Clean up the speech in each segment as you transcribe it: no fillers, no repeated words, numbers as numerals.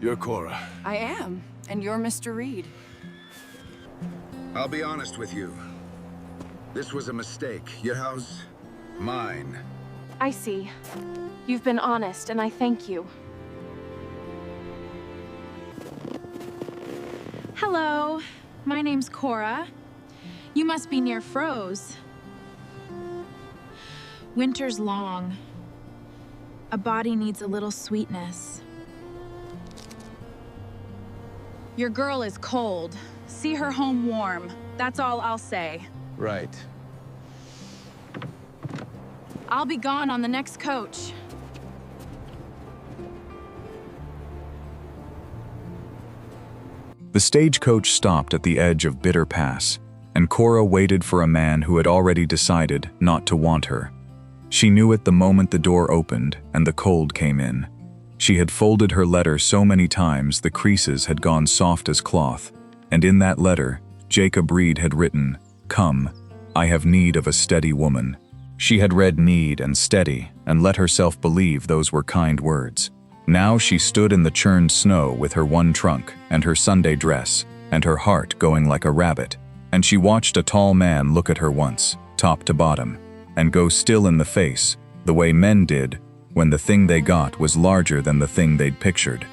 You're Cora. I am, and you're Mr. Reed. I'll be honest with you. This was a mistake. Your house, mine. I see. You've been honest, and I thank you. Hello, my name's Cora. You must be near Froze. Winter's long. A body needs a little sweetness. Your girl is cold. See her home warm. That's all I'll say. Right. I'll be gone on the next coach. The stagecoach stopped at the edge of Bitter Pass, and Cora waited for a man who had already decided not to want her. She knew it the moment the door opened and the cold came in. She had folded her letter so many times the creases had gone soft as cloth, and in that letter, Jacob Reed had written, "Come, I have need of a steady woman." She had read need and steady and let herself believe those were kind words. Now she stood in the churned snow with her one trunk and her Sunday dress, and her heart going like a rabbit, and she watched a tall man look at her once, top to bottom, and go still in the face, the way men did when the thing they got was larger than the thing they'd pictured.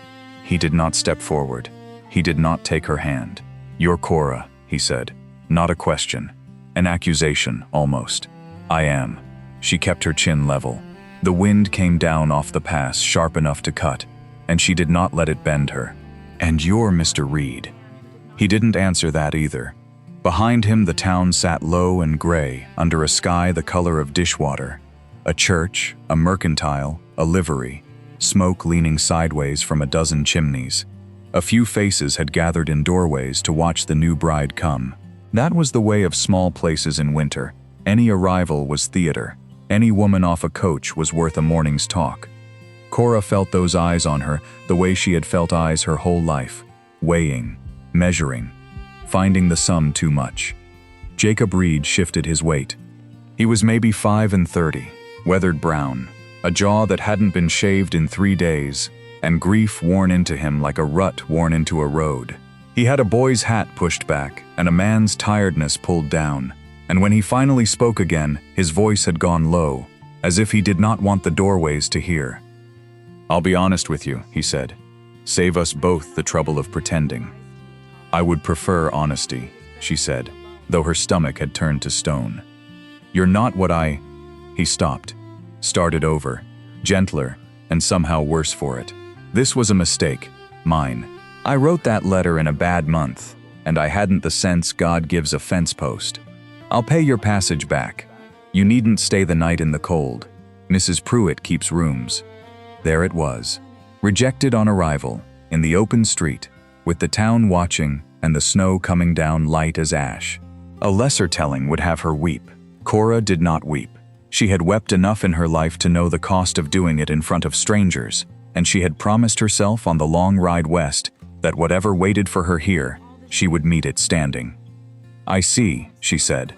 He did not step forward. He did not take her hand. "You're Cora," he said. Not a question. An accusation, almost. "I am." She kept her chin level. The wind came down off the pass sharp enough to cut, and she did not let it bend her. "And you're Mr. Reed." He didn't answer that either. Behind him the town sat low and gray under a sky the color of dishwater. A church, a mercantile, a livery, smoke leaning sideways from a dozen chimneys. A few faces had gathered in doorways to watch the new bride come. That was the way of small places in winter. Any arrival was theater. Any woman off a coach was worth a morning's talk. Cora felt those eyes on her the way she had felt eyes her whole life, weighing, measuring, finding the sum too much. Jacob Reed shifted his weight. He was maybe 35, weathered brown, a jaw that hadn't been shaved in 3 days, and grief worn into him like a rut worn into a road. He had a boy's hat pushed back and a man's tiredness pulled down, and when he finally spoke again, his voice had gone low, as if he did not want the doorways to hear. "I'll be honest with you," he said. "Save us both the trouble of pretending." "I would prefer honesty," she said, though her stomach had turned to stone. "You're not what I—" He stopped, started over, gentler, and somehow worse for it. "This was a mistake, mine. I wrote that letter in a bad month, and I hadn't the sense God gives a fence post. I'll pay your passage back. You needn't stay the night in the cold. Mrs. Pruitt keeps rooms." There it was, rejected on arrival, in the open street, with the town watching and the snow coming down light as ash. A lesser telling would have her weep. Cora did not weep. She had wept enough in her life to know the cost of doing it in front of strangers, and she had promised herself on the long ride west that whatever waited for her here, she would meet it standing. "I see," she said.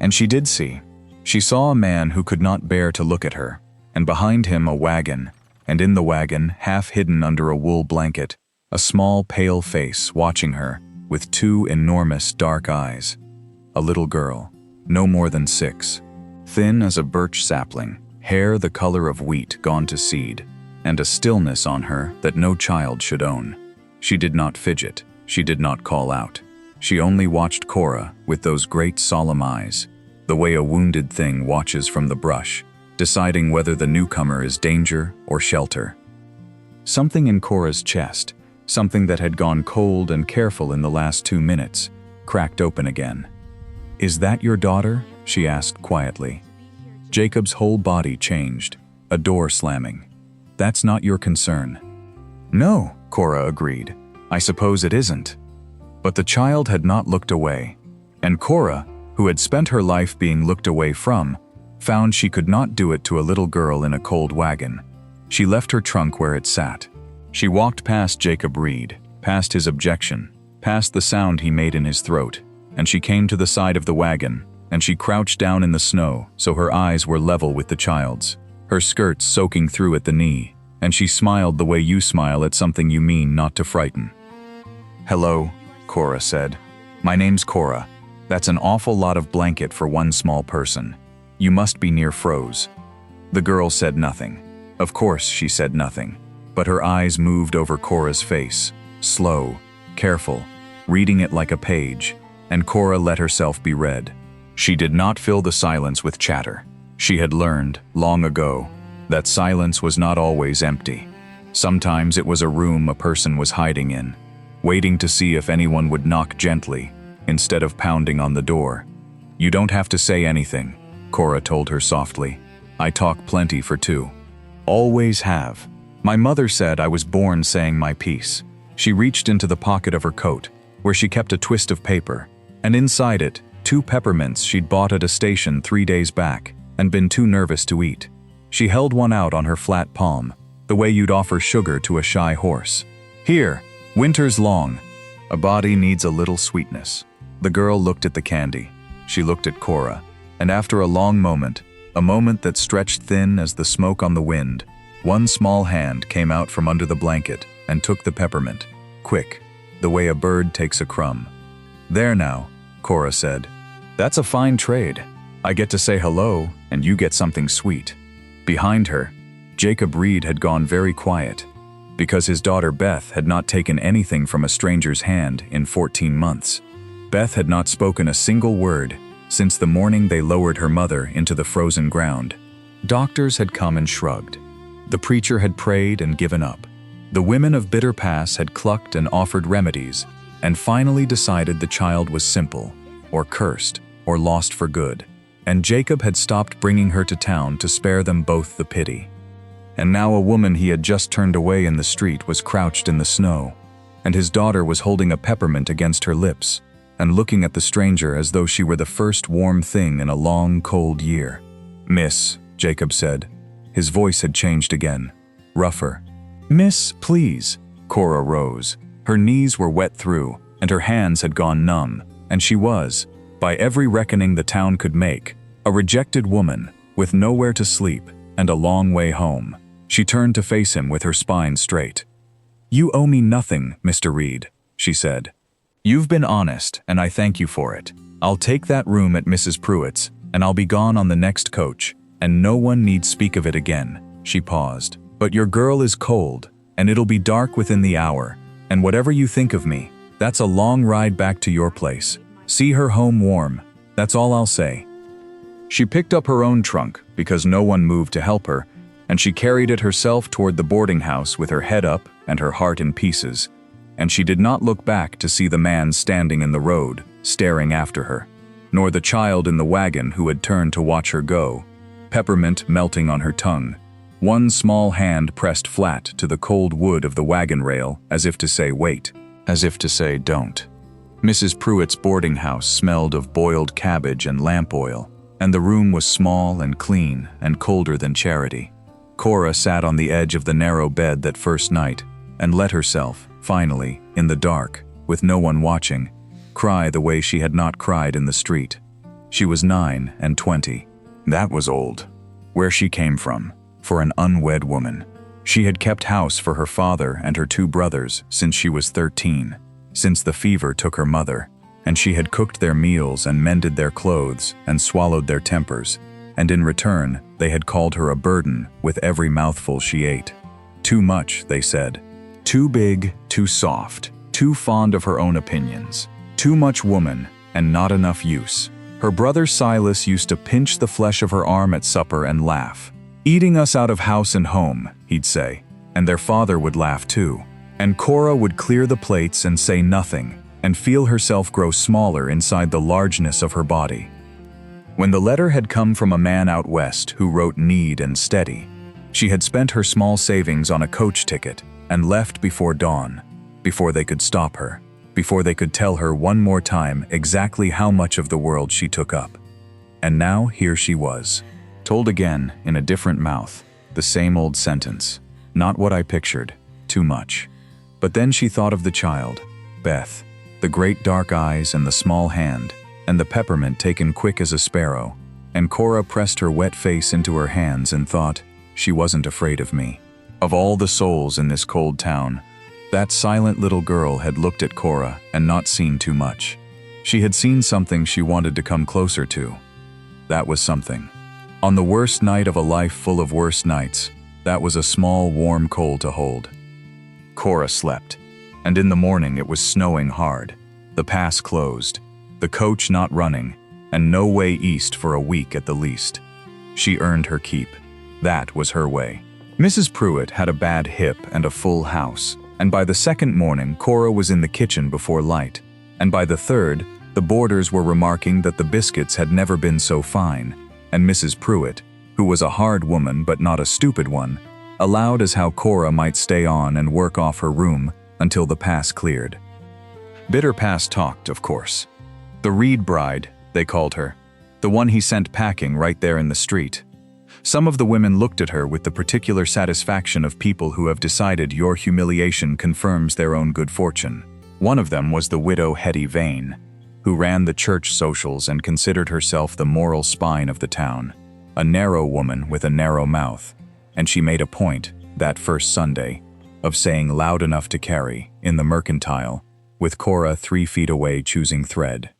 And she did see. She saw a man who could not bear to look at her, and behind him a wagon, and in the wagon, half hidden under a wool blanket, a small pale face watching her with 2 enormous dark eyes. A little girl, no more than 6, thin as a birch sapling, hair the color of wheat gone to seed, and a stillness on her that no child should own. She did not fidget, she did not call out. She only watched Cora with those great solemn eyes, the way a wounded thing watches from the brush, deciding whether the newcomer is danger or shelter. Something in Cora's chest, something that had gone cold and careful in the last 2 minutes, cracked open again. "Is that your daughter?" she asked quietly. Jacob's whole body changed, a door slamming. "That's not your concern." "No," Cora agreed. "I suppose it isn't." But the child had not looked away, and Cora, who had spent her life being looked away from, found she could not do it to a little girl in a cold wagon. She left her trunk where it sat. She walked past Jacob Reed, past his objection, past the sound he made in his throat, and she came to the side of the wagon, and she crouched down in the snow so her eyes were level with the child's, her skirts soaking through at the knee, and she smiled the way you smile at something you mean not to frighten. "Hello," Cora said. "My name's Cora. That's an awful lot of blanket for one small person. You must be near froze." The girl said nothing. Of course she said nothing, but her eyes moved over Cora's face, slow, careful, reading it like a page, and Cora let herself be read. She did not fill the silence with chatter. She had learned, long ago, that silence was not always empty. Sometimes it was a room a person was hiding in, waiting to see if anyone would knock gently, instead of pounding on the door. "You don't have to say anything," Cora told her softly. "I talk plenty for two. Always have. My mother said I was born saying my piece." She reached into the pocket of her coat, where she kept a twist of paper, and inside it, 2 peppermints she'd bought at a station 3 days back and been too nervous to eat. She held one out on her flat palm, the way you'd offer sugar to a shy horse. "Here, winter's long. A body needs a little sweetness." The girl looked at the candy. She looked at Cora, and after a long moment, a moment that stretched thin as the smoke on the wind, one small hand came out from under the blanket and took the peppermint, quick, the way a bird takes a crumb. "There now," Cora said. "That's a fine trade. I get to say hello, and you get something sweet." Behind her, Jacob Reed had gone very quiet, because his daughter Beth had not taken anything from a stranger's hand in 14 months. Beth had not spoken a single word since the morning they lowered her mother into the frozen ground. Doctors had come and shrugged. The preacher had prayed and given up. The women of Bitter Pass had clucked and offered remedies, and finally decided the child was simple, or cursed, or lost for good, and Jacob had stopped bringing her to town to spare them both the pity. And now a woman he had just turned away in the street was crouched in the snow, and his daughter was holding a peppermint against her lips, and looking at the stranger as though she were the first warm thing in a long, cold year. "Miss," Jacob said. His voice had changed again, rougher. "Miss, please." Cora rose. Her knees were wet through, and her hands had gone numb, and she was, by every reckoning the town could make, a rejected woman, with nowhere to sleep, and a long way home. She turned to face him with her spine straight. "You owe me nothing, Mr. Reed," she said. "You've been honest, and I thank you for it. I'll take that room at Mrs. Pruitt's, and I'll be gone on the next coach, and no one need speak of it again." She paused. "But your girl is cold, and it'll be dark within the hour, and whatever you think of me, that's a long ride back to your place. See her home warm. That's all I'll say." She picked up her own trunk, because no one moved to help her, and she carried it herself toward the boarding house with her head up and her heart in pieces, and she did not look back to see the man standing in the road, staring after her, nor the child in the wagon who had turned to watch her go, peppermint melting on her tongue, one small hand pressed flat to the cold wood of the wagon rail as if to say wait, as if to say don't. Mrs. Pruitt's boarding house smelled of boiled cabbage and lamp oil, and the room was small and clean and colder than Charity. Cora sat on the edge of the narrow bed that first night and let herself, finally, in the dark, with no one watching, cry the way she had not cried in the street. She was 9 and 20. That was old. Where she came from, for an unwed woman. She had kept house for her father and her 2 brothers since she was 13, since the fever took her mother, and she had cooked their meals and mended their clothes and swallowed their tempers, and in return they had called her a burden with every mouthful she ate. Too much, they said. Too big, too soft, too fond of her own opinions. Too much woman, and not enough use. Her brother Silas used to pinch the flesh of her arm at supper and laugh. "Eating us out of house and home," he'd say, and their father would laugh too. And Cora would clear the plates and say nothing, and feel herself grow smaller inside the largeness of her body. When the letter had come from a man out west who wrote neat and steady, she had spent her small savings on a coach ticket and left before dawn, before they could stop her, before they could tell her one more time exactly how much of the world she took up. And now here she was, told again in a different mouth, the same old sentence. Not what I pictured, too much. But then she thought of the child, Beth, the great dark eyes and the small hand, and the peppermint taken quick as a sparrow, and Cora pressed her wet face into her hands and thought, she wasn't afraid of me. Of all the souls in this cold town, that silent little girl had looked at Cora and not seen too much. She had seen something she wanted to come closer to. That was something. On the worst night of a life full of worst nights, that was a small, warm coal to hold. Cora slept, and in the morning it was snowing hard, the pass closed, the coach not running, and no way east for a week at the least. She earned her keep. That was her way. Mrs. Pruitt had a bad hip and a full house, and by the second morning Cora was in the kitchen before light, and by the third, the boarders were remarking that the biscuits had never been so fine, and Mrs. Pruitt, who was a hard woman but not a stupid one, allowed as how Cora might stay on and work off her room until the pass cleared. Bitter Pass talked, of course. The Reed bride, they called her, the one he sent packing right there in the street. Some of the women looked at her with the particular satisfaction of people who have decided your humiliation confirms their own good fortune. One of them was the widow Hetty Vane, who ran the church socials and considered herself the moral spine of the town, a narrow woman with a narrow mouth, and she made a point, that first Sunday, of saying loud enough to carry, in the mercantile, with Cora 3 feet away choosing thread.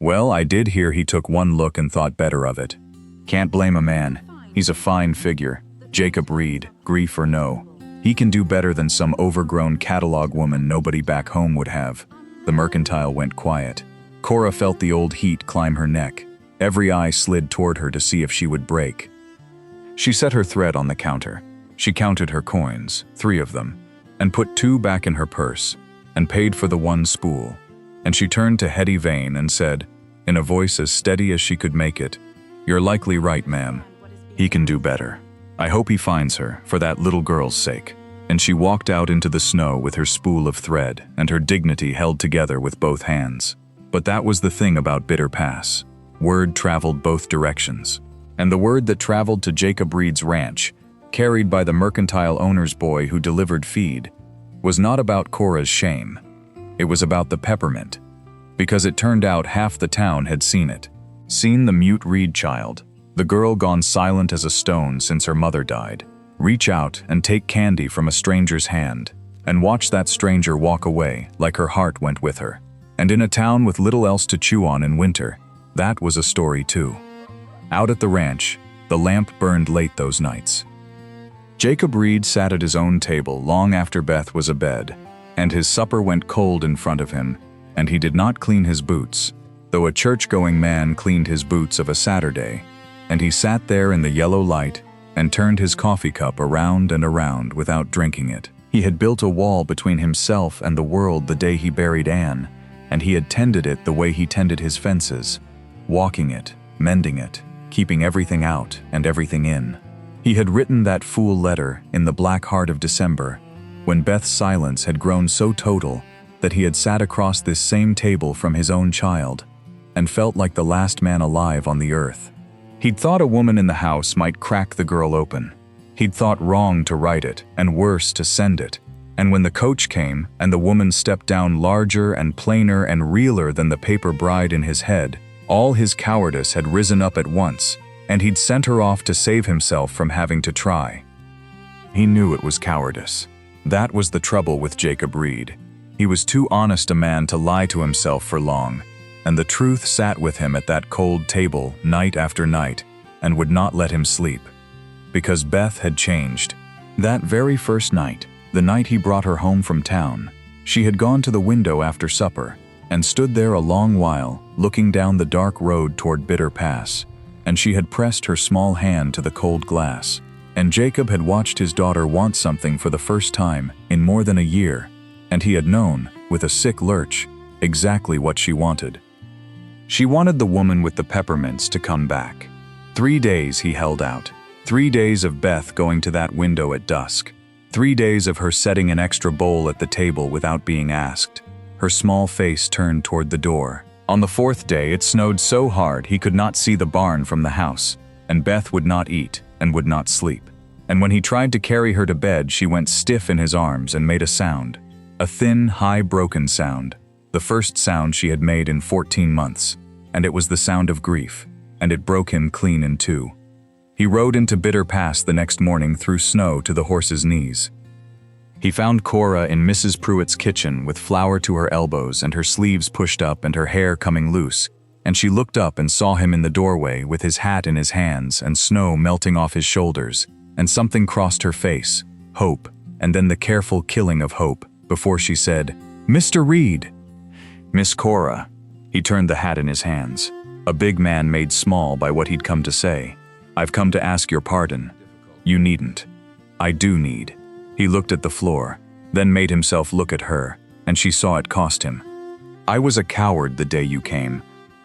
"Well, I did hear he took one look and thought better of it. Can't blame a man. He's a fine figure. Jacob Reed, grief or no. He can do better than some overgrown catalog woman nobody back home would have." The mercantile went quiet. Cora felt the old heat climb her neck. Every eye slid toward her to see if she would break. She set her thread on the counter. She counted her coins, 3 of them, and put 2 back in her purse, and paid for the 1 spool. And she turned to Hetty Vane and said, in a voice as steady as she could make it, "You're likely right, ma'am. He can do better. I hope he finds her, for that little girl's sake." And she walked out into the snow with her spool of thread and her dignity held together with both hands. But that was the thing about Bitter Pass. Word traveled both directions. And the word that traveled to Jacob Reed's ranch, carried by the mercantile owner's boy who delivered feed, was not about Cora's shame. It was about the peppermint. Because it turned out half the town had seen it. Seen the mute Reed child, the girl gone silent as a stone since her mother died, reach out and take candy from a stranger's hand, and watch that stranger walk away like her heart went with her. And in a town with little else to chew on in winter, that was a story too. Out at the ranch, the lamp burned late those nights. Jacob Reed sat at his own table long after Beth was abed, and his supper went cold in front of him, and he did not clean his boots, though a church-going man cleaned his boots of a Saturday, and he sat there in the yellow light and turned his coffee cup around and around without drinking it. He had built a wall between himself and the world the day he buried Anne, and he had tended it the way he tended his fences, walking it, mending it, keeping everything out and everything in. He had written that fool letter in the black heart of December, when Beth's silence had grown so total that he had sat across this same table from his own child and felt like the last man alive on the earth. He'd thought a woman in the house might crack the girl open. He'd thought wrong to write it and worse to send it. And when the coach came and the woman stepped down larger and plainer and realer than the paper bride in his head, all his cowardice had risen up at once, and he'd sent her off to save himself from having to try. He knew it was cowardice. That was the trouble with Jacob Reed. He was too honest a man to lie to himself for long, and the truth sat with him at that cold table night after night and would not let him sleep. Because Beth had changed. That very first night, the night he brought her home from town, she had gone to the window after supper and stood there a long while, looking down the dark road toward Bitter Pass, and she had pressed her small hand to the cold glass. And Jacob had watched his daughter want something for the first time in more than a year, and he had known, with a sick lurch, exactly what she wanted. She wanted the woman with the peppermints to come back. 3 days he held out. 3 days of Beth going to that window at dusk. 3 days of her setting an extra bowl at the table without being asked, her small face turned toward the door. On the 4th day it snowed so hard he could not see the barn from the house, and Beth would not eat and would not sleep. And when he tried to carry her to bed, she went stiff in his arms and made a sound. A thin, high, broken sound. The first sound she had made in 14 months. And it was the sound of grief, and it broke him clean in two. He rode into Bitter Pass the next morning through snow to the horse's knees. He found Cora in Mrs. Pruitt's kitchen with flour to her elbows and her sleeves pushed up and her hair coming loose, and she looked up and saw him in the doorway with his hat in his hands and snow melting off his shoulders, and something crossed her face, hope, and then the careful killing of hope, before she said, "Mr. Reed." "Miss Cora." He turned the hat in his hands, a big man made small by what he'd come to say. "I've come to ask your pardon. You needn't." "I do need." He looked at the floor, then made himself look at her, and she saw it cost him. "I was a coward the day you came.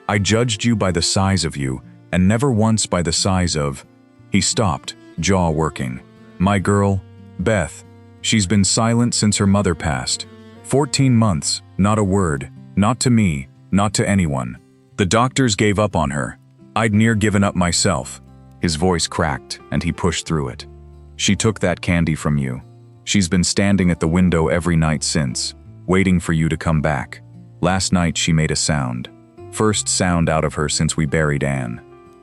I judged you by the size of you, and never once by the size of—" He stopped, jaw working. "My girl, Beth, she's been silent since her mother passed. 14 months, not a word, not to me, not to anyone. The doctors gave up on her. I'd near given up myself." His voice cracked, and he pushed through it. "She took that candy from you. She's been standing at the window every night since, waiting for you to come back. Last night she made a sound. First sound out of her since we buried Anne."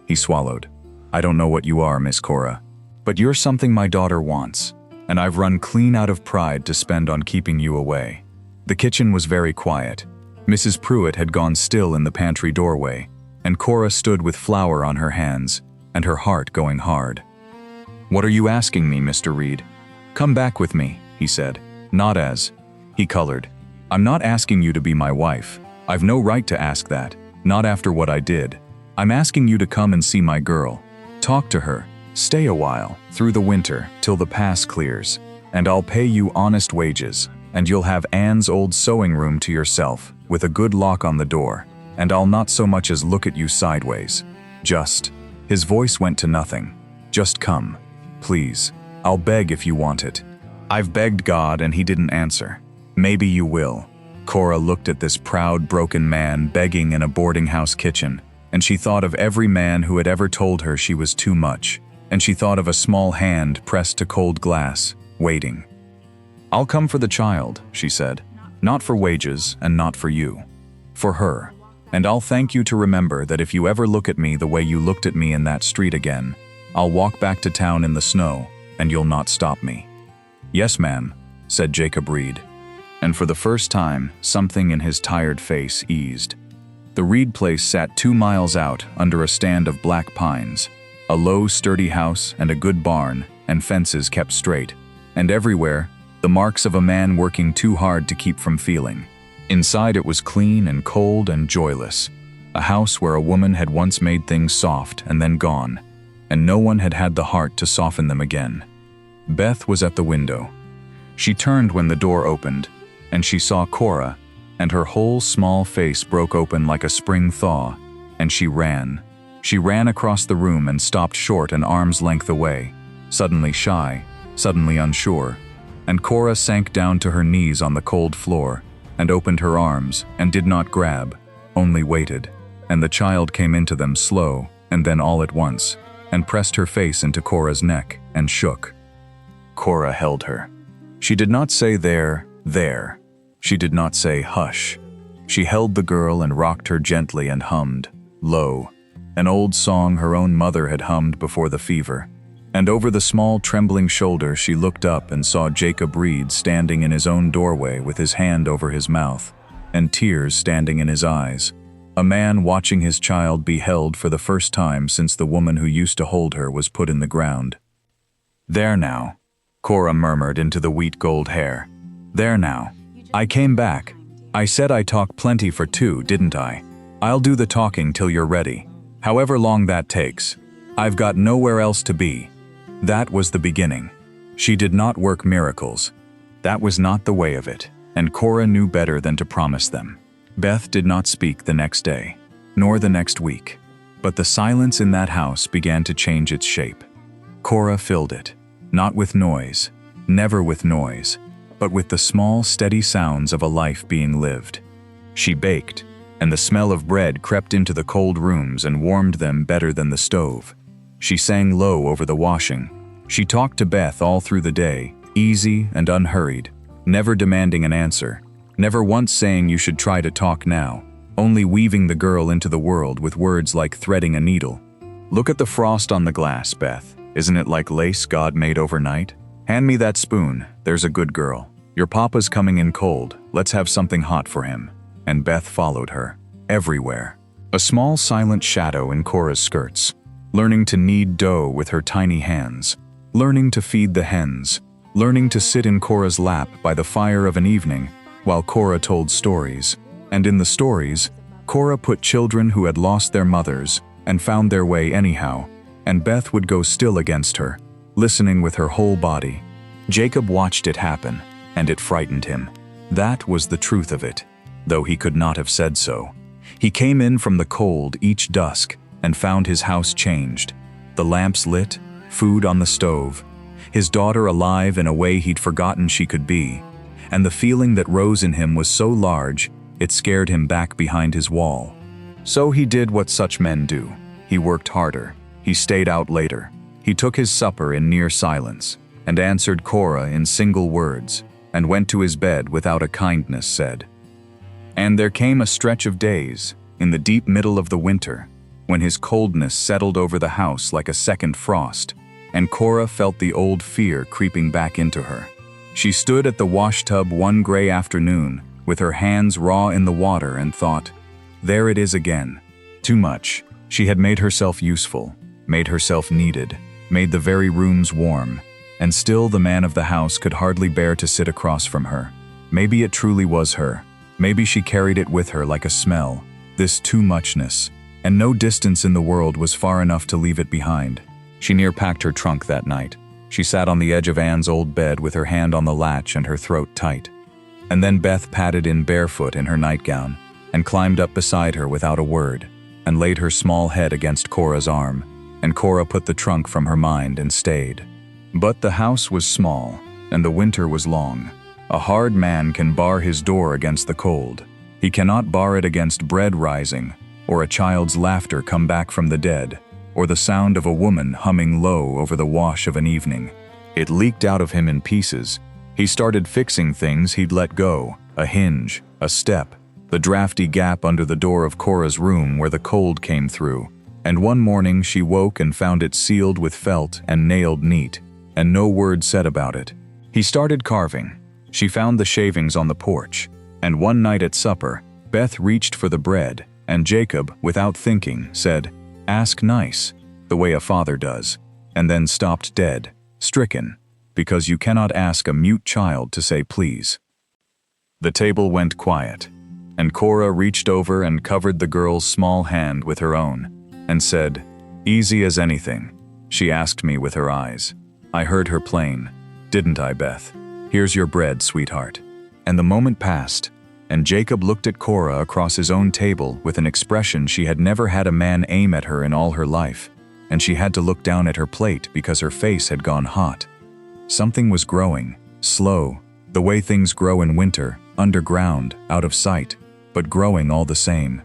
He swallowed. "I don't know what you are, Miss Cora, but you're something my daughter wants, and I've run clean out of pride to spend on keeping you away." The kitchen was very quiet. Mrs. Pruitt had gone still in the pantry doorway, and Cora stood with flour on her hands, and her heart going hard. "What are you asking me, Mr. Reed?" "Come back with me," he said. "Not as—" He colored. "I'm not asking you to be my wife. I've no right to ask that, not after what I did. I'm asking you to come and see my girl. Talk to her. Stay a while, through the winter, till the pass clears, and I'll pay you honest wages, and you'll have Anne's old sewing room to yourself, with a good lock on the door, and I'll not so much as look at you sideways. Just—" His voice went to nothing. "Just come. Please. I'll beg if you want it. I've begged God and he didn't answer. Maybe you will." Cora looked at this proud, broken man begging in a boarding house kitchen, and she thought of every man who had ever told her she was too much, and she thought of a small hand pressed to cold glass, waiting. "I'll come for the child," she said. "Not for wages and not for you. For her. And I'll thank you to remember that if you ever look at me the way you looked at me in that street again, I'll walk back to town in the snow, and you'll not stop me." "Yes, ma'am," said Jacob Reed. And for the first time, something in his tired face eased. The Reed place sat 2 miles out under a stand of black pines, a low, sturdy house and a good barn, and fences kept straight, and everywhere, the marks of a man working too hard to keep from feeling. Inside it was clean and cold and joyless, a house where a woman had once made things soft and then gone, and no one had had the heart to soften them again. Beth was at the window. She turned when the door opened, and she saw Cora, and her whole small face broke open like a spring thaw, and she ran. She ran across the room and stopped short an arm's length away, suddenly shy, suddenly unsure, and Cora sank down to her knees on the cold floor, and opened her arms, and did not grab, only waited, and the child came into them slow, and then all at once, and pressed her face into Cora's neck, and shook. Cora held her. She did not say there. She did not say hush. She held the girl and rocked her gently and hummed, low, an old song her own mother had hummed before the fever. And over the small trembling shoulder she looked up and saw Jacob Reed standing in his own doorway with his hand over his mouth, and tears standing in his eyes. A man watching his child be held for the first time since the woman who used to hold her was put in the ground. "There now," Cora murmured into the wheat gold hair. "There now. I came back. I said I talk plenty for 2, didn't I? I'll do the talking till you're ready. However long that takes. I've got nowhere else to be." That was the beginning. She did not work miracles. That was not the way of it, and Cora knew better than to promise them. Beth did not speak the next day, nor the next week, but the silence in that house began to change its shape. Cora filled it, not with noise, never with noise, but with the small, steady sounds of a life being lived. She baked, and the smell of bread crept into the cold rooms and warmed them better than the stove. She sang low over the washing. She talked to Beth all through the day, easy and unhurried, never demanding an answer, never once saying you should try to talk now, only weaving the girl into the world with words like threading a needle. Look at the frost on the glass, Beth. Isn't it like lace God made overnight? Hand me that spoon, there's a good girl. Your papa's coming in cold, let's have something hot for him. And Beth followed her. Everywhere. A small silent shadow in Cora's skirts. Learning to knead dough with her tiny hands. Learning to feed the hens. Learning to sit in Cora's lap by the fire of an evening while Cora told stories. And in the stories, Cora put children who had lost their mothers and found their way anyhow, and Beth would go still against her, listening with her whole body. Jacob watched it happen, and it frightened him. That was the truth of it, though he could not have said so. He came in from the cold each dusk and found his house changed. The lamps lit, food on the stove, his daughter alive in a way he'd forgotten she could be, and the feeling that rose in him was so large, it scared him back behind his wall. So he did what such men do. He worked harder. He stayed out later. He took his supper in near silence, and answered Cora in single words, and went to his bed without a kindness said. And there came a stretch of days, in the deep middle of the winter, when his coldness settled over the house like a second frost, and Cora felt the old fear creeping back into her. She stood at the washtub one gray afternoon, with her hands raw in the water, and thought, there it is again. Too much. She had made herself useful, made herself needed, made the very rooms warm, and still the man of the house could hardly bear to sit across from her. Maybe it truly was her. Maybe she carried it with her like a smell, this too-muchness, and no distance in the world was far enough to leave it behind. She near packed her trunk that night. She sat on the edge of Anne's old bed with her hand on the latch and her throat tight. And then Beth padded in barefoot in her nightgown and climbed up beside her without a word and laid her small head against Cora's arm, and Cora put the trunk from her mind and stayed. But the house was small, and the winter was long. A hard man can bar his door against the cold. He cannot bar it against bread rising, or a child's laughter come back from the dead, or the sound of a woman humming low over the wash of an evening. It leaked out of him in pieces. He started fixing things he'd let go, a hinge, a step, the drafty gap under the door of Cora's room where the cold came through, and one morning she woke and found it sealed with felt and nailed neat, and no word said about it. He started carving. She found the shavings on the porch, and one night at supper, Beth reached for the bread, and Jacob, without thinking, said, "Ask nice," the way a father does, and then stopped dead, stricken, because you cannot ask a mute child to say please. The table went quiet, and Cora reached over and covered the girl's small hand with her own, and said, "Easy as anything." She asked me with her eyes. I heard her plain. "Didn't I, Beth? Here's your bread, sweetheart." And the moment passed, and Jacob looked at Cora across his own table with an expression she had never had a man aim at her in all her life, and she had to look down at her plate because her face had gone hot. Something was growing, slow, the way things grow in winter, underground, out of sight, but growing all the same.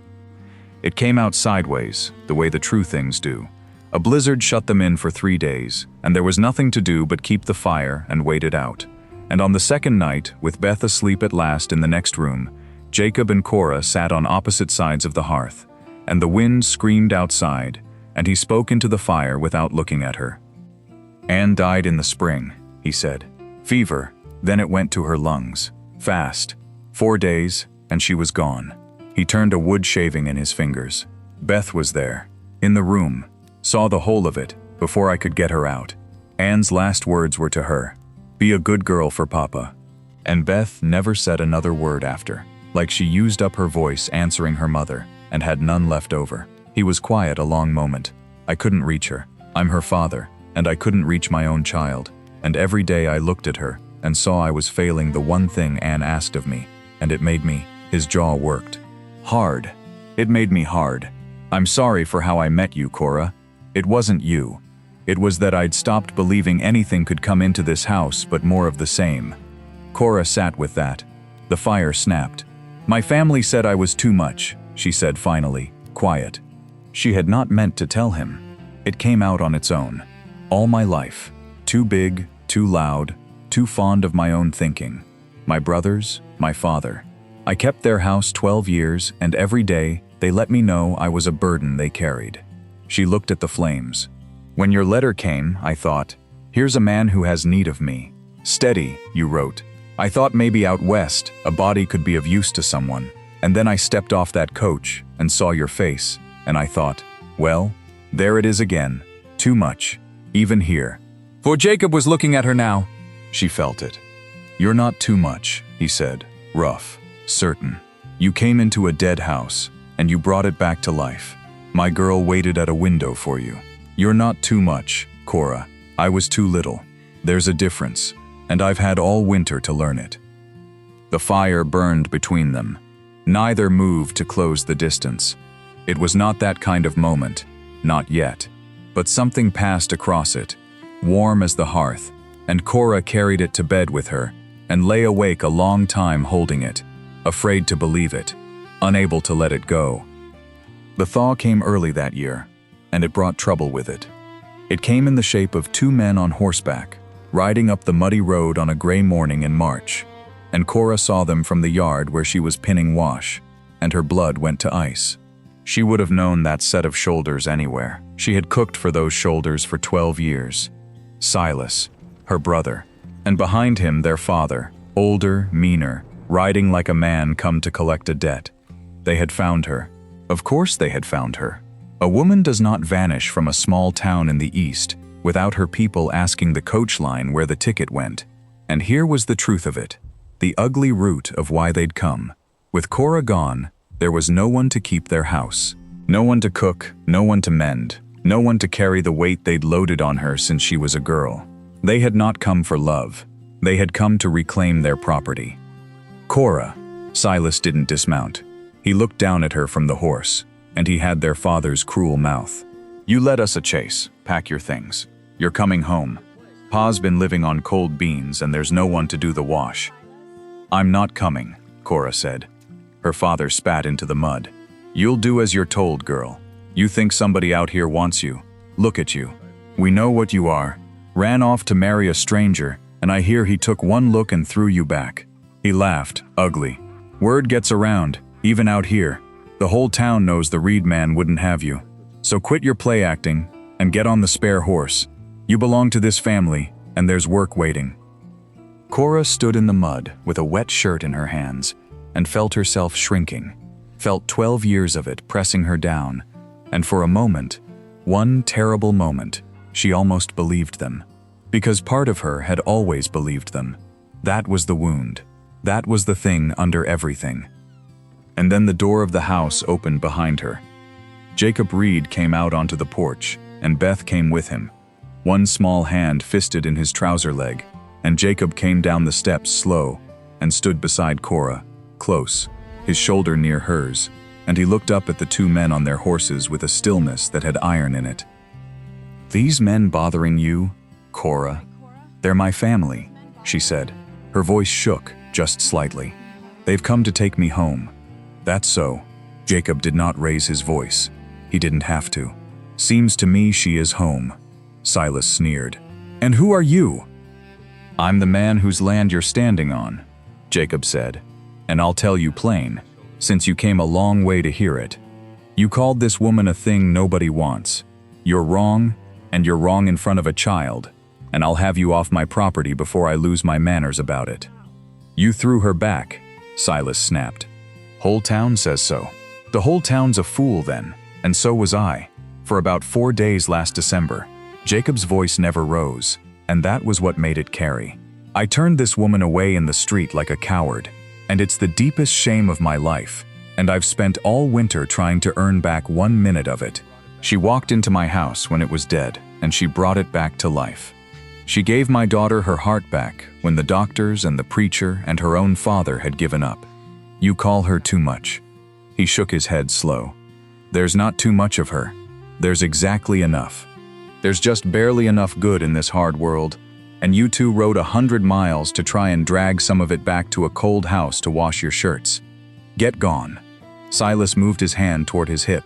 It came out sideways, the way the true things do. A blizzard shut them in for 3 days, and there was nothing to do but keep the fire and wait it out. And on the second night, with Beth asleep at last in the next room, Jacob and Cora sat on opposite sides of the hearth, and the wind screamed outside, and he spoke into the fire without looking at her. "Anne died in the spring," he said. "Fever, then it went to her lungs. Fast. 4 days, and she was gone." He turned a wood shaving in his fingers. Beth was there, in the room, saw the whole of it before I could get her out. Anne's last words were to her, "Be a good girl for Papa." And Beth never said another word after, like she used up her voice answering her mother and had none left over. He was quiet a long moment. I couldn't reach her. I'm her father, and I couldn't reach my own child. And every day I looked at her and saw I was failing the one thing Anne asked of me, and it made me, his jaw worked. Hard. It made me hard. I'm sorry for how I met you, Cora. It wasn't you. It was that I'd stopped believing anything could come into this house but more of the same. Cora sat with that. The fire snapped. "My family said I was too much," she said finally, quiet. She had not meant to tell him. It came out on its own. All my life. Too big, too loud, too fond of my own thinking. My brothers, my father. I kept their house 12 years, and every day they let me know I was a burden they carried. She looked at the flames. When your letter came, I thought, here's a man who has need of me. Steady, you wrote. I thought maybe out west, a body could be of use to someone. And then I stepped off that coach and saw your face, and I thought, well, there it is again. Too much, even here. For Jacob was looking at her now. She felt it. You're not too much, he said, rough, certain. You came into a dead house, and you brought it back to life. My girl waited at a window for you. You're not too much, Cora. I was too little. There's a difference, and I've had all winter to learn it. The fire burned between them. Neither moved to close the distance. It was not that kind of moment, not yet. But something passed across it, warm as the hearth, and Cora carried it to bed with her and lay awake a long time holding it, afraid to believe it, unable to let it go. The thaw came early that year, and it brought trouble with it. It came in the shape of two men on horseback, riding up the muddy road on a gray morning in March, and Cora saw them from the yard where she was pinning wash, and her blood went to ice. She would have known that set of shoulders anywhere. She had cooked for those shoulders for 12 years. Silas, her brother, and behind him their father, older, meaner, riding like a man come to collect a debt. They had found her. Of course they had found her. A woman does not vanish from a small town in the east without her people asking the coach line where the ticket went. And here was the truth of it, the ugly root of why they'd come. With Cora gone, there was no one to keep their house. No one to cook, no one to mend, no one to carry the weight they'd loaded on her since she was a girl. They had not come for love. They had come to reclaim their property. Cora, Silas didn't dismount. He looked down at her from the horse, and he had their father's cruel mouth. You led us a chase. Pack your things. You're coming home. Pa's been living on cold beans and there's no one to do the wash. I'm not coming, Cora said. Her father spat into the mud. You'll do as you're told, girl. You think somebody out here wants you. Look at you. We know what you are. Ran off to marry a stranger, and I hear he took one look and threw you back. He laughed, ugly. Word gets around, even out here. The whole town knows the Reed man wouldn't have you. So quit your play acting and get on the spare horse. You belong to this family, and there's work waiting. Cora stood in the mud with a wet shirt in her hands and felt herself shrinking, felt 12 years of it pressing her down, and for a moment, one terrible moment, she almost believed them. Because part of her had always believed them. That was the wound. That was the thing under everything. And then the door of the house opened behind her. Jacob Reed came out onto the porch, and Beth came with him. One small hand fisted in his trouser leg, and Jacob came down the steps slow and stood beside Cora, close, his shoulder near hers, and he looked up at the two men on their horses with a stillness that had iron in it. These men bothering you, Cora? They're my family, she said. Her voice shook, just slightly. They've come to take me home. That's so. Jacob did not raise his voice. He didn't have to. Seems to me she is home. Silas sneered. And who are you? I'm the man whose land you're standing on, Jacob said. And I'll tell you plain, since you came a long way to hear it. You called this woman a thing nobody wants. You're wrong, and you're wrong in front of a child, and I'll have you off my property before I lose my manners about it. You threw her back, Silas snapped. Whole town says so. The whole town's a fool then, and so was I. For about 4 days last December, Jacob's voice never rose, and that was what made it carry. I turned this woman away in the street like a coward, and it's the deepest shame of my life, and I've spent all winter trying to earn back 1 minute of it. She walked into my house when it was dead, and she brought it back to life. She gave my daughter her heart back when the doctors and the preacher and her own father had given up. You call her too much. He shook his head slow. There's not too much of her. There's exactly enough. There's just barely enough good in this hard world, and you two rode 100 miles to try and drag some of it back to a cold house to wash your shirts. Get gone. Silas moved his hand toward his hip,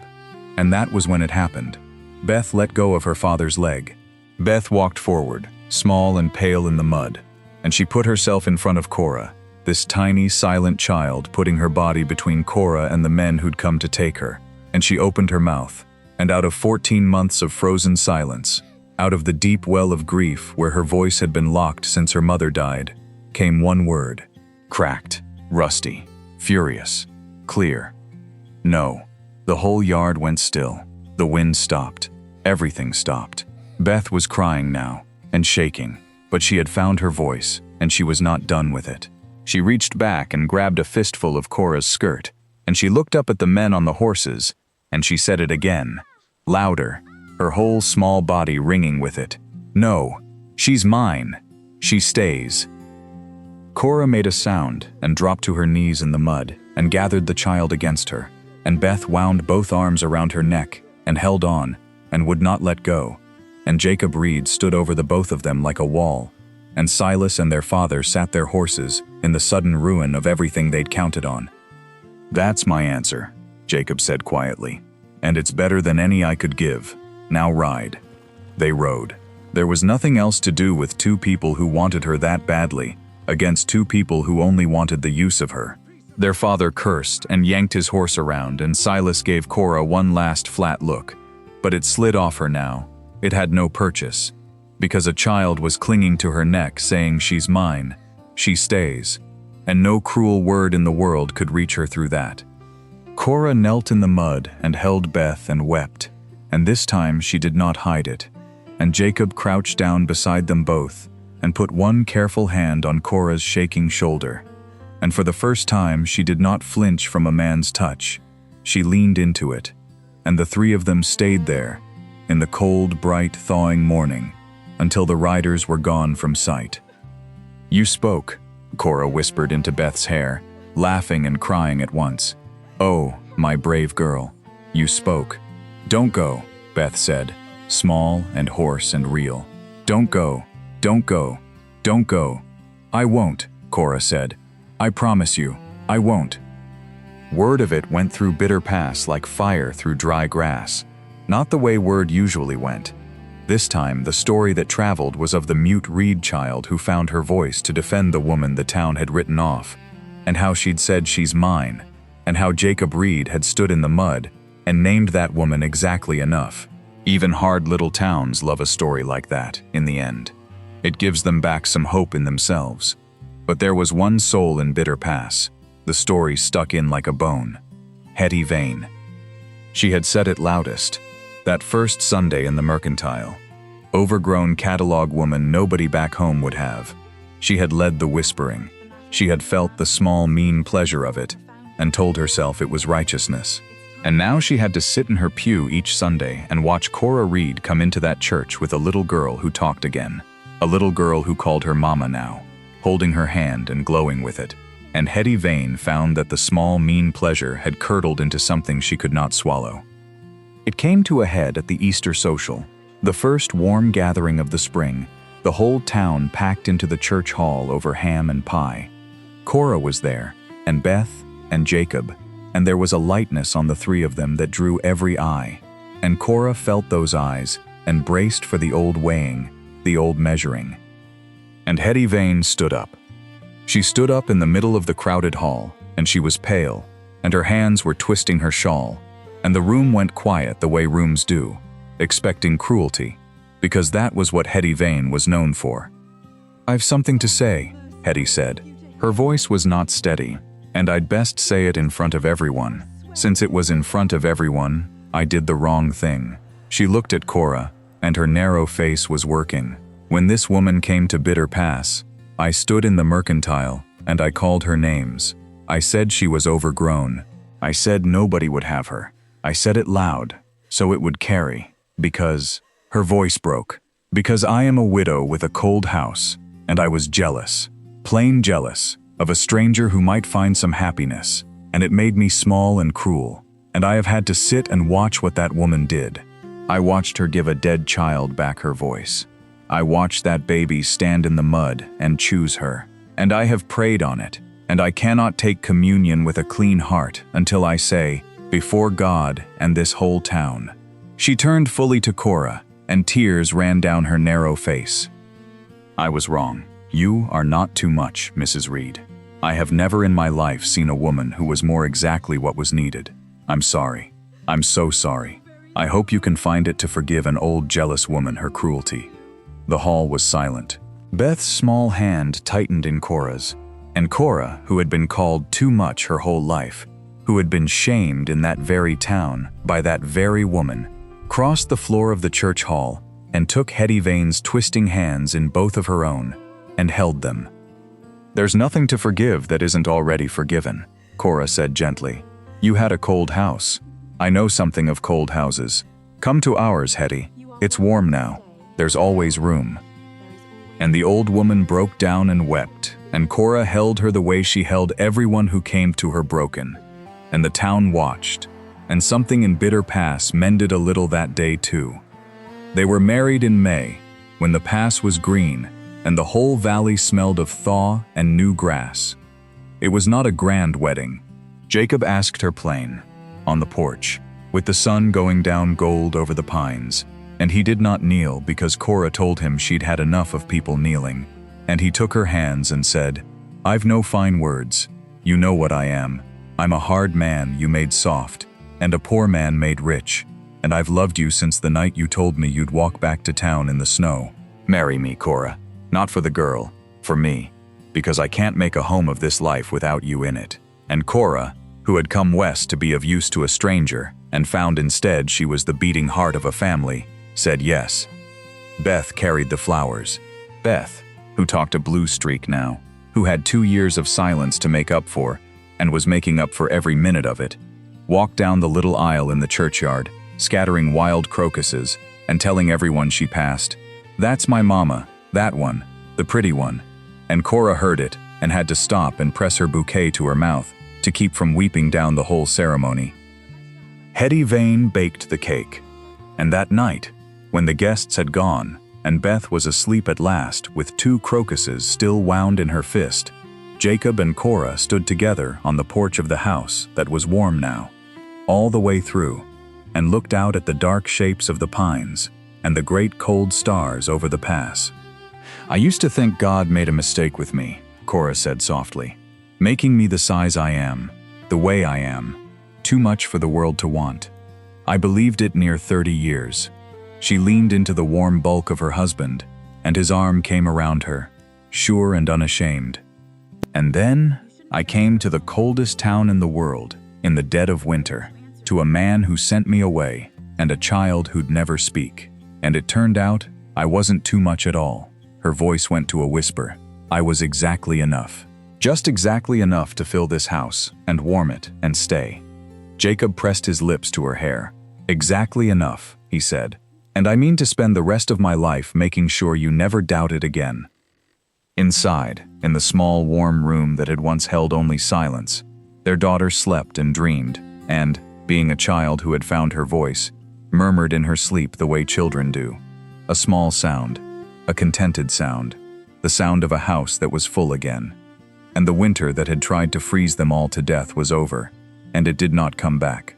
and that was when it happened. Beth let go of her father's leg. Beth walked forward, small and pale in the mud, and she put herself in front of Cora, this tiny, silent child putting her body between Cora and the men who'd come to take her, and she opened her mouth. And out of 14 months of frozen silence, out of the deep well of grief where her voice had been locked since her mother died, came one word. Cracked, rusty, furious, clear. No. The whole yard went still. The wind stopped. Everything stopped. Beth was crying now, and shaking, but she had found her voice, and she was not done with it. She reached back and grabbed a fistful of Cora's skirt, and she looked up at the men on the horses, and she said it again, louder, her whole small body ringing with it. No, she's mine. She stays. Cora made a sound and dropped to her knees in the mud and gathered the child against her, and Beth wound both arms around her neck and held on and would not let go, and Jacob Reed stood over the both of them like a wall, and Silas and their father sat their horses in the sudden ruin of everything they'd counted on. "That's my answer," Jacob said quietly, "and it's better than any I could give. Now ride." They rode. There was nothing else to do with two people who wanted her that badly, against two people who only wanted the use of her. Their father cursed and yanked his horse around, and Silas gave Cora one last flat look, but it slid off her now. It had no purchase, because a child was clinging to her neck saying, "She's mine, she stays," and no cruel word in the world could reach her through that. Cora knelt in the mud and held Beth and wept, and this time she did not hide it, and Jacob crouched down beside them both and put one careful hand on Cora's shaking shoulder, and for the first time she did not flinch from a man's touch. She leaned into it, and the three of them stayed there, in the cold, bright, thawing morning, until the riders were gone from sight. "You spoke," Cora whispered into Beth's hair, laughing and crying at once. "Oh, my brave girl, you spoke." "Don't go," Beth said, small and hoarse and real. "Don't go, don't go, don't go." "I won't," Cora said. "I promise you, I won't." Word of it went through Bitter Pass like fire through dry grass. Not the way word usually went. This time, the story that traveled was of the mute Reed child who found her voice to defend the woman the town had written off, and how she'd said, "She's mine," and how Jacob Reed had stood in the mud and named that woman exactly enough. Even hard little towns love a story like that, in the end. It gives them back some hope in themselves. But there was one soul in Bitter Pass. The story stuck in like a bone. Hetty Vane. She had said it loudest. That first Sunday in the Mercantile. Overgrown catalog woman nobody back home would have. She had led the whispering. She had felt the small, mean pleasure of it, and told herself it was righteousness. And now she had to sit in her pew each Sunday and watch Cora Reed come into that church with a little girl who talked again. A little girl who called her mama now, holding her hand and glowing with it. And Hetty Vane found that the small, mean pleasure had curdled into something she could not swallow. It came to a head at the Easter social, the first warm gathering of the spring, the whole town packed into the church hall over ham and pie. Cora was there, and Beth, and Jacob, and there was a lightness on the three of them that drew every eye. And Cora felt those eyes, and braced for the old weighing, the old measuring. And Hetty Vane stood up. She stood up in the middle of the crowded hall, and she was pale, and her hands were twisting her shawl, and the room went quiet the way rooms do, expecting cruelty, because that was what Hetty Vane was known for. "I've something to say," Hetty said. Her voice was not steady, and I'd best say it in front of everyone. Since it was in front of everyone, I did the wrong thing. She looked at Cora, and her narrow face was working. When this woman came to Bitter Pass, I stood in the Mercantile, and I called her names. I said she was overgrown. I said nobody would have her. I said it loud, so it would carry, because her voice broke. Because I am a widow with a cold house, and I was jealous, plain jealous, of a stranger who might find some happiness, and it made me small and cruel, and I have had to sit and watch what that woman did. I watched her give a dead child back her voice. I watched that baby stand in the mud and choose her, and I have prayed on it, and I cannot take communion with a clean heart until I say, before God and this whole town. She turned fully to Cora, and tears ran down her narrow face. "I was wrong. You are not too much, Mrs. Reed. I have never in my life seen a woman who was more exactly what was needed. I'm sorry. I'm so sorry. I hope you can find it to forgive an old jealous woman her cruelty." The hall was silent. Beth's small hand tightened in Cora's, and Cora, who had been called too much her whole life, who had been shamed in that very town by that very woman, crossed the floor of the church hall and took Hetty Vane's twisting hands in both of her own and held them. "There's nothing to forgive that isn't already forgiven," Cora said gently. "You had a cold house. I know something of cold houses. Come to ours, Hetty. It's warm now. There's always room." And the old woman broke down and wept, and Cora held her the way she held everyone who came to her broken. And the town watched, and something in Bitter Pass mended a little that day too. They were married in May, when the pass was green, and the whole valley smelled of thaw and new grass. It was not a grand wedding. Jacob asked her plain, on the porch, with the sun going down gold over the pines, and he did not kneel because Cora told him she'd had enough of people kneeling, and he took her hands and said, "I've no fine words. You know what I am. I'm a hard man you made soft, and a poor man made rich, and I've loved you since the night you told me you'd walk back to town in the snow. Marry me, Cora. Not for the girl, for me, because I can't make a home of this life without you in it." And Cora, who had come west to be of use to a stranger, and found instead she was the beating heart of a family, said yes. Beth carried the flowers. Beth, who talked a blue streak now, who had 2 years of silence to make up for, and was making up for every minute of it, walked down the little aisle in the churchyard, scattering wild crocuses, and telling everyone she passed, "That's my mama, that one, the pretty one." And Cora heard it, and had to stop and press her bouquet to her mouth, to keep from weeping down the whole ceremony. Hetty Vane baked the cake, and that night, when the guests had gone, and Beth was asleep at last with 2 crocuses still wound in her fist, Jacob and Cora stood together on the porch of the house that was warm now, all the way through, and looked out at the dark shapes of the pines and the great cold stars over the pass. "I used to think God made a mistake with me," Cora said softly, "making me the size I am, the way I am, too much for the world to want. I believed it near 30 years. She leaned into the warm bulk of her husband, and his arm came around her, sure and unashamed. And then I came to the coldest town in the world, in the dead of winter, to a man who sent me away, and a child who'd never speak. And it turned out I wasn't too much at all." Her voice went to a whisper. "I was exactly enough. Just exactly enough to fill this house, and warm it, and stay." Jacob pressed his lips to her hair. "Exactly enough," he said. "And I mean to spend the rest of my life making sure you never doubt it again." Inside, in the small warm room that had once held only silence, their daughter slept and dreamed, and, being a child who had found her voice, murmured in her sleep the way children do. A small sound, a contented sound, the sound of a house that was full again. And the winter that had tried to freeze them all to death was over, and it did not come back.